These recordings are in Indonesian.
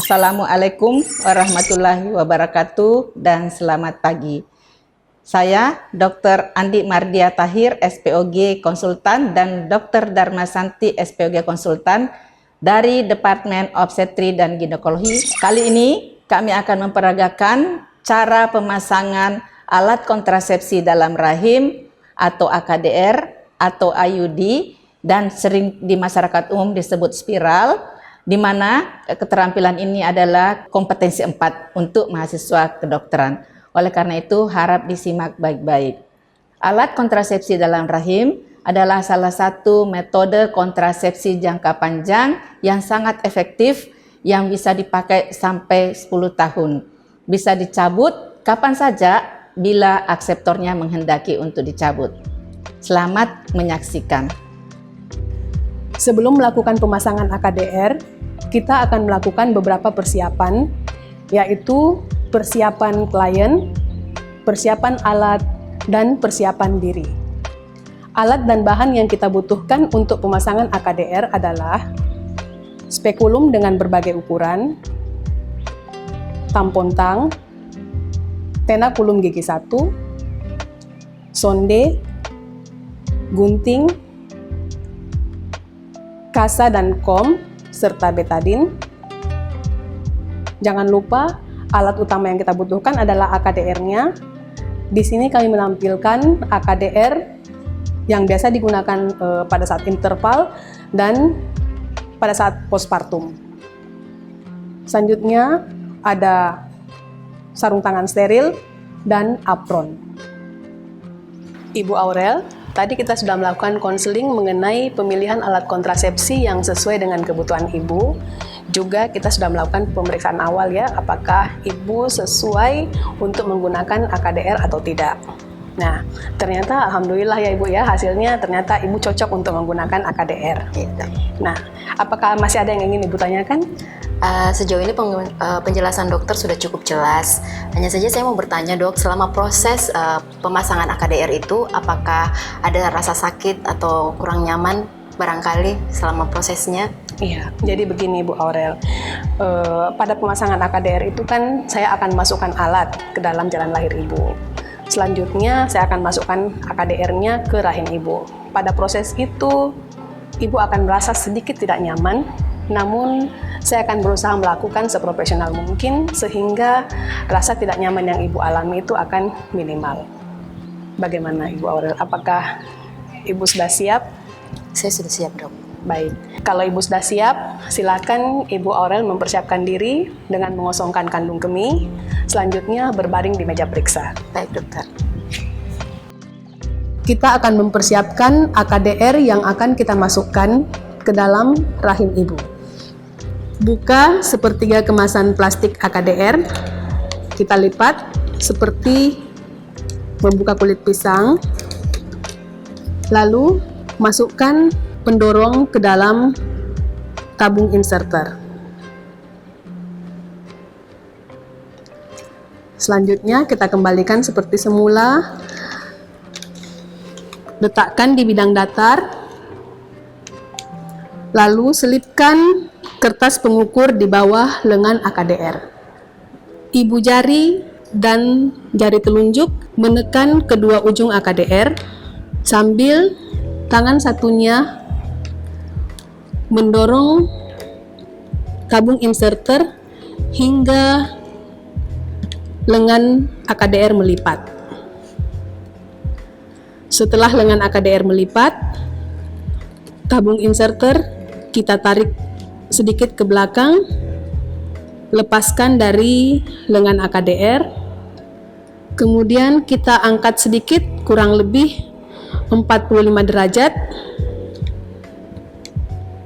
Assalamualaikum warahmatullahi wabarakatuh dan selamat pagi. Saya Dr. Andi Mardia Tahir, SPOG Konsultan, dan Dr. Darmasanti, SPOG Konsultan dari Departemen Obstetri dan Ginekologi. Kali ini kami akan memperagakan cara pemasangan alat kontrasepsi dalam rahim atau AKDR atau IUD dan sering di masyarakat umum disebut spiral, di mana keterampilan ini adalah kompetensi 4 untuk mahasiswa kedokteran. Oleh karena itu, harap disimak baik-baik. Alat kontrasepsi dalam rahim adalah salah satu metode kontrasepsi jangka panjang yang sangat efektif yang bisa dipakai sampai 10 tahun. Bisa dicabut kapan saja bila akseptornya menghendaki untuk dicabut. Selamat menyaksikan. Sebelum melakukan pemasangan AKDR, kita akan melakukan beberapa persiapan, yaitu persiapan klien, persiapan alat, dan persiapan diri. Alat dan bahan yang kita butuhkan untuk pemasangan AKDR adalah spekulum dengan berbagai ukuran, tampon tang, tenakulum gigi 1, sonde, gunting, kasa dan kom, serta betadin. Jangan lupa alat utama yang kita butuhkan adalah AKDR-nya. Di sini kami menampilkan AKDR yang biasa digunakan pada saat interval dan pada saat postpartum. Selanjutnya ada sarung tangan steril dan apron. Ibu Aurel, tadi kita sudah melakukan konseling mengenai pemilihan alat kontrasepsi yang sesuai dengan kebutuhan ibu. Juga kita sudah melakukan pemeriksaan awal ya, apakah ibu sesuai untuk menggunakan AKDR atau tidak. Nah, ternyata alhamdulillah ya ibu ya, hasilnya ternyata ibu cocok untuk menggunakan AKDR. Nah, apakah masih ada yang ingin ibu tanyakan? Sejauh ini penjelasan dokter sudah cukup jelas. Hanya saja saya mau bertanya dok, selama proses pemasangan AKDR itu apakah ada rasa sakit atau kurang nyaman barangkali selama prosesnya? Iya, jadi begini Bu Aurel, pada pemasangan AKDR itu kan saya akan masukkan alat ke dalam jalan lahir ibu. Selanjutnya saya akan masukkan AKDR-nya ke rahim ibu. Pada proses itu ibu akan merasa sedikit tidak nyaman, namun saya akan berusaha melakukan seprofesional mungkin sehingga rasa tidak nyaman yang ibu alami itu akan minimal. Bagaimana Ibu Aurel? Apakah ibu sudah siap? Saya sudah siap dok. Baik, kalau ibu sudah siap, silakan Ibu Aurel mempersiapkan diri dengan mengosongkan kandung kemih. Selanjutnya berbaring di meja periksa. Baik dokter. Kita akan mempersiapkan AKDR yang akan kita masukkan ke dalam rahim ibu. Buka sepertiga kemasan plastik AKDR, kita lipat seperti membuka kulit pisang, lalu masukkan pendorong ke dalam tabung inserter. Selanjutnya kita kembalikan seperti semula, letakkan di bidang datar, lalu selipkan kertas pengukur di bawah lengan AKDR. Ibu jari dan jari telunjuk menekan kedua ujung AKDR sambil tangan satunya mendorong tabung inserter hingga lengan AKDR melipat. Setelah lengan AKDR melipat, tabung inserter kita tarik sedikit ke belakang, lepaskan dari lengan AKDR, kemudian kita angkat sedikit kurang lebih 45 derajat,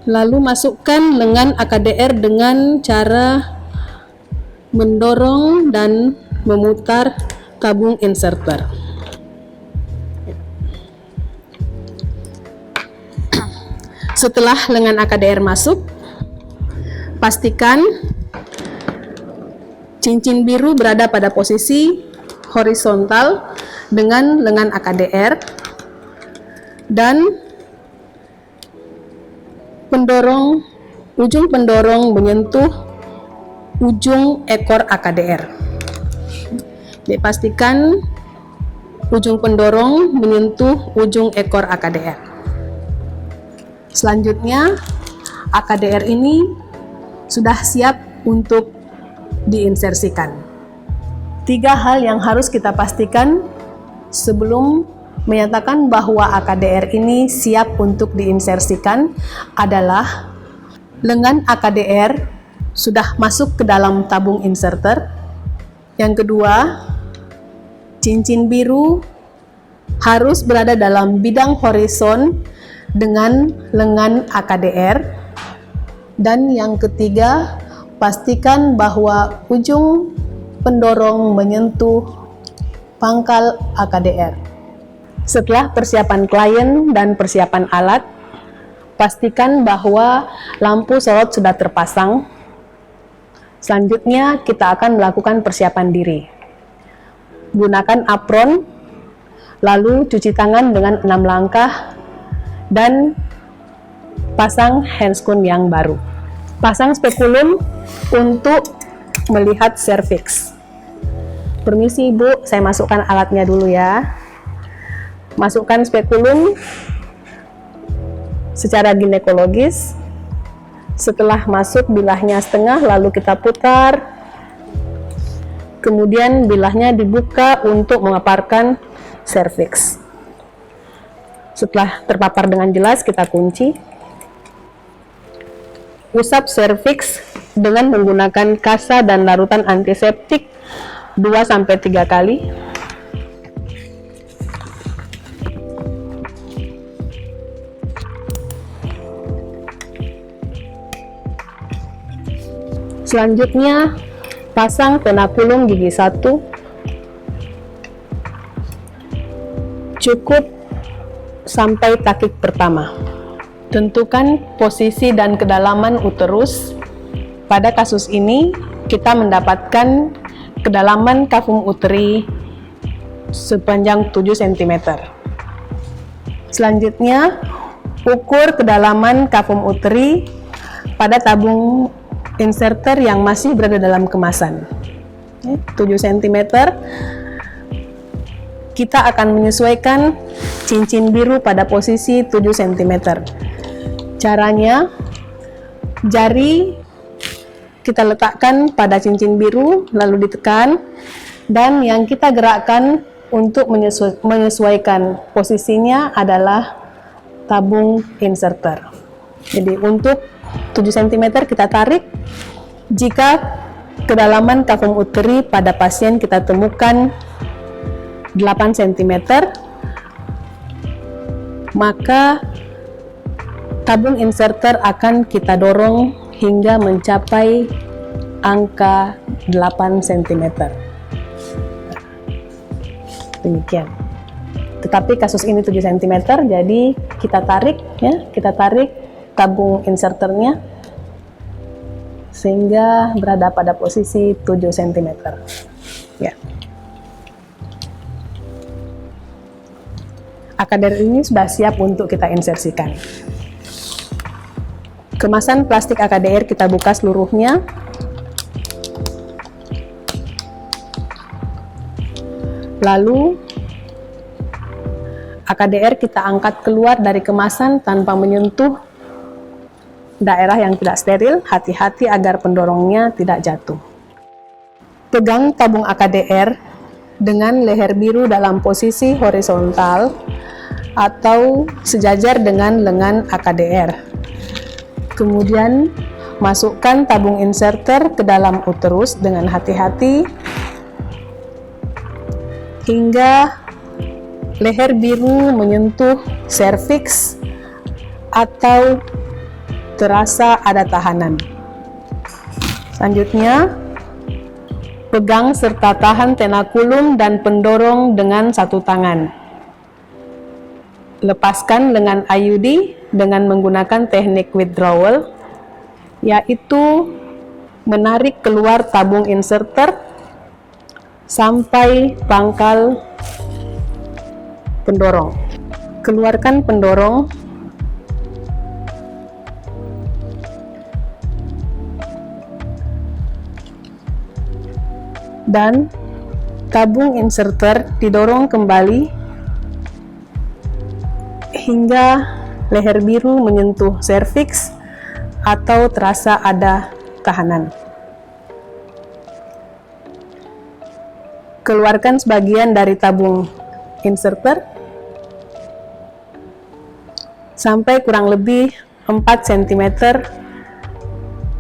lalu masukkan lengan AKDR dengan cara mendorong dan memutar tabung inserter. Setelah lengan AKDR masuk, pastikan cincin biru berada pada posisi horizontal dengan lengan AKDR dan ujung pendorong menyentuh ujung ekor AKDR. Dipastikan ujung pendorong menyentuh ujung ekor AKDR. Selanjutnya, AKDR ini sudah siap untuk diinsersikan. 3 hal yang harus kita pastikan sebelum menyatakan bahwa AKDR ini siap untuk diinsersikan adalah lengan AKDR sudah masuk ke dalam tabung inserter. Yang kedua, cincin biru harus berada dalam bidang horizon dengan lengan AKDR. Dan yang ketiga, pastikan bahwa ujung pendorong menyentuh pangkal AKDR. Setelah persiapan klien dan persiapan alat, pastikan bahwa lampu sorot sudah terpasang. Selanjutnya, kita akan melakukan persiapan diri. Gunakan apron, lalu cuci tangan dengan 6 langkah, dan pasang handscoon yang baru. Pasang spekulum untuk melihat serviks. Permisi Ibu, saya masukkan alatnya dulu ya. Masukkan spekulum secara ginekologis. Setelah masuk, bilahnya setengah, lalu kita putar. Kemudian bilahnya dibuka untuk memaparkan serviks. Setelah terpapar dengan jelas, kita kunci. Usap serviks dengan menggunakan kasa dan larutan antiseptik 2-3 kali. Selanjutnya, pasang tenakulum gigi 1. Cukup sampai takik pertama. Tentukan posisi dan kedalaman uterus. Pada kasus ini, kita mendapatkan kedalaman kafum uteri sepanjang 7 cm. Selanjutnya, ukur kedalaman kafum uteri pada tabung inserter yang masih berada dalam kemasan. 7 cm. Kita akan menyesuaikan cincin biru pada posisi 7 cm. Caranya, jari kita letakkan pada cincin biru, lalu ditekan, dan yang kita gerakkan untuk menyesuaikan posisinya adalah tabung inserter. Jadi untuk 7 cm kita tarik. Jika kedalaman kafum uteri pada pasien kita temukan 8 cm, maka tabung inserter akan kita dorong hingga mencapai angka 8 cm. Demikian. Tetapi kasus ini 7 cm, jadi kita tarik ya, kita tarik tabung inserternya sehingga berada pada posisi 7 cm. Ya. AKDR ini sudah siap untuk kita insersikan. Kemasan plastik AKDR kita buka seluruhnya. Lalu AKDR kita angkat keluar dari kemasan tanpa menyentuh daerah yang tidak steril. Hati-hati agar pendorongnya tidak jatuh. Pegang tabung AKDR dengan leher biru dalam posisi horizontal atau sejajar dengan lengan AKDR. Kemudian masukkan tabung inserter ke dalam uterus dengan hati-hati hingga leher biru menyentuh serviks atau terasa ada tahanan. Selanjutnya, pegang serta tahan tenakulum dan pendorong dengan satu tangan. Lepaskan lengan IUD dengan menggunakan teknik withdrawal, yaitu menarik keluar tabung inserter sampai pangkal pendorong. Keluarkan pendorong. dan tabung inserter didorong kembali hingga leher biru menyentuh serviks atau terasa ada kahanan. Keluarkan sebagian dari tabung inserter sampai kurang lebih 4 cm,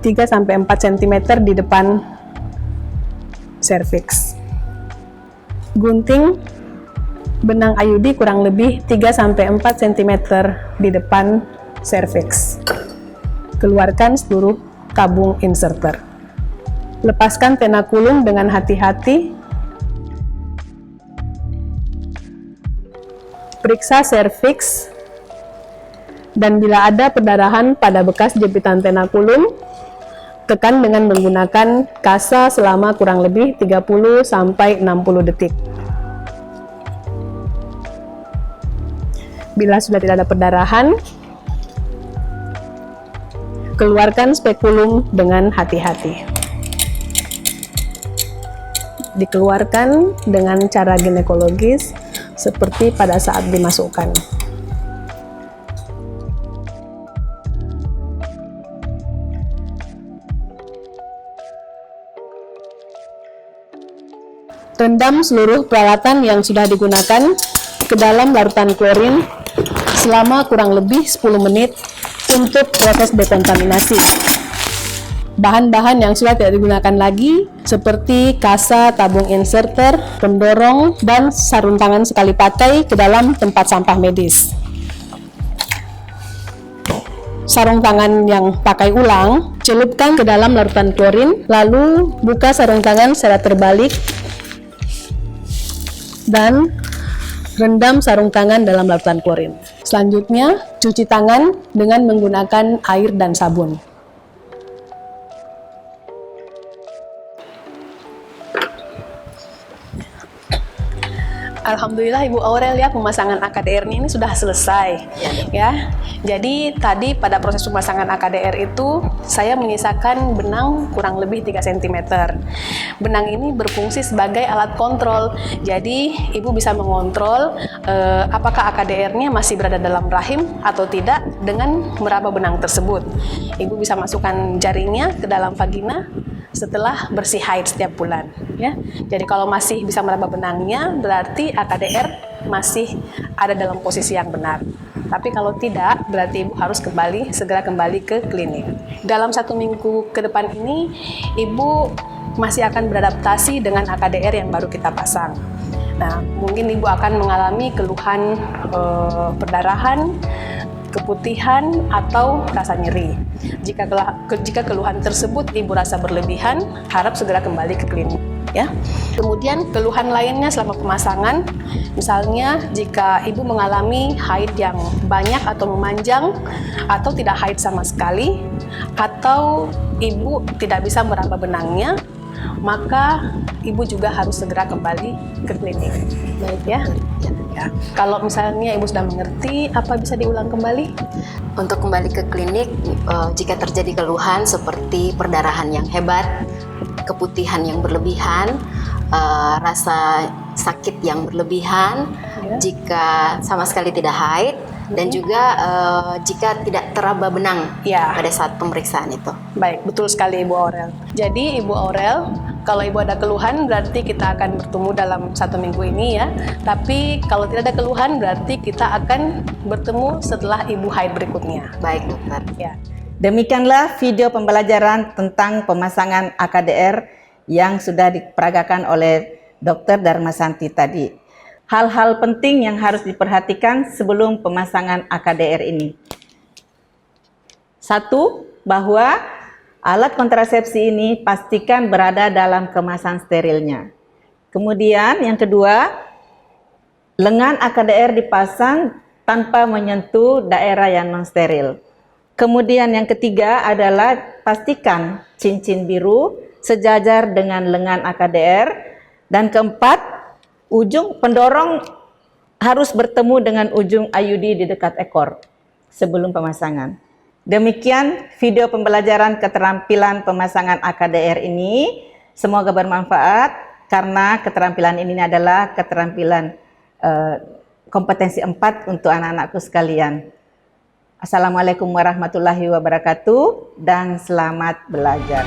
3-4 cm di depan serviks. Gunting benang IUD kurang lebih 3-4 cm di depan serviks. Keluarkan seluruh tabung inserter. Lepaskan tenakulum dengan hati-hati. Periksa serviks, dan bila ada perdarahan pada bekas jepitan tenakulum, tekan dengan menggunakan kasa selama kurang lebih 30-60 detik. Bila sudah tidak ada perdarahan, keluarkan spekulum dengan hati-hati. Dikeluarkan dengan cara ginekologis seperti pada saat dimasukkan. Rendam seluruh peralatan yang sudah digunakan ke dalam larutan klorin selama kurang lebih 10 menit untuk proses dekontaminasi. Bahan-bahan yang sudah tidak digunakan lagi seperti kasa, tabung inserter, pendorong, dan sarung tangan sekali pakai ke dalam tempat sampah medis. Sarung tangan yang pakai ulang, celupkan ke dalam larutan klorin, lalu buka sarung tangan secara terbalik dan rendam sarung tangan dalam larutan klorin. Selanjutnya, cuci tangan dengan menggunakan air dan sabun. Alhamdulillah Ibu Aurel ya, pemasangan AKDR ini sudah selesai ya. Jadi tadi pada proses pemasangan AKDR itu saya menyisakan benang kurang lebih 3 cm. Benang ini berfungsi sebagai alat kontrol. Jadi Ibu bisa mengontrol apakah AKDR-nya masih berada dalam rahim atau tidak dengan meraba benang tersebut. Ibu bisa masukkan jarinya ke dalam vagina setelah bersih haid setiap bulan ya. Jadi kalau masih bisa meraba benangnya berarti AKDR masih ada dalam posisi yang benar. Tapi kalau tidak berarti Ibu harus segera kembali ke klinik. Dalam 1 minggu ke depan ini Ibu masih akan beradaptasi dengan AKDR yang baru kita pasang. Nah, mungkin Ibu akan mengalami keluhan perdarahan, keputihan, atau rasa nyeri. Jika keluhan tersebut Ibu rasa berlebihan, harap segera kembali ke klinik ya. Kemudian keluhan lainnya selama pemasangan, misalnya jika Ibu mengalami haid yang banyak atau memanjang, atau tidak haid sama sekali, atau Ibu tidak bisa meraba benangnya, maka Ibu juga harus segera kembali ke klinik. Baik ya. Ya. Kalau misalnya Ibu sudah mengerti, apa bisa diulang kembali? Untuk kembali ke klinik, jika terjadi keluhan seperti perdarahan yang hebat, keputihan yang berlebihan, rasa sakit yang berlebihan, jika sama sekali tidak haid, dan juga jika tidak teraba benang pada saat pemeriksaan itu. Baik, betul sekali Ibu Aurel. Jadi Ibu Aurel, kalau Ibu ada keluhan berarti kita akan bertemu dalam 1 minggu ini ya. Tapi kalau tidak ada keluhan berarti kita akan bertemu setelah Ibu haid berikutnya. Baik dokter. Ya. Demikianlah video pembelajaran tentang pemasangan AKDR yang sudah diperagakan oleh Dr. Darmasanti tadi. Hal-hal penting yang harus diperhatikan sebelum pemasangan AKDR ini. 1. Bahwa alat kontrasepsi ini pastikan berada dalam kemasan sterilnya. Kemudian yang kedua, lengan AKDR dipasang tanpa menyentuh daerah yang non-steril. Kemudian yang ketiga adalah pastikan cincin biru sejajar dengan lengan AKDR. Dan keempat, ujung pendorong harus bertemu dengan ujung IUD di dekat ekor sebelum pemasangan. Demikian video pembelajaran keterampilan pemasangan AKDR ini. Semoga bermanfaat. karena keterampilan ini adalah keterampilan kompetensi 4 untuk anak-anakku sekalian. Assalamualaikum warahmatullahi wabarakatuh dan selamat belajar.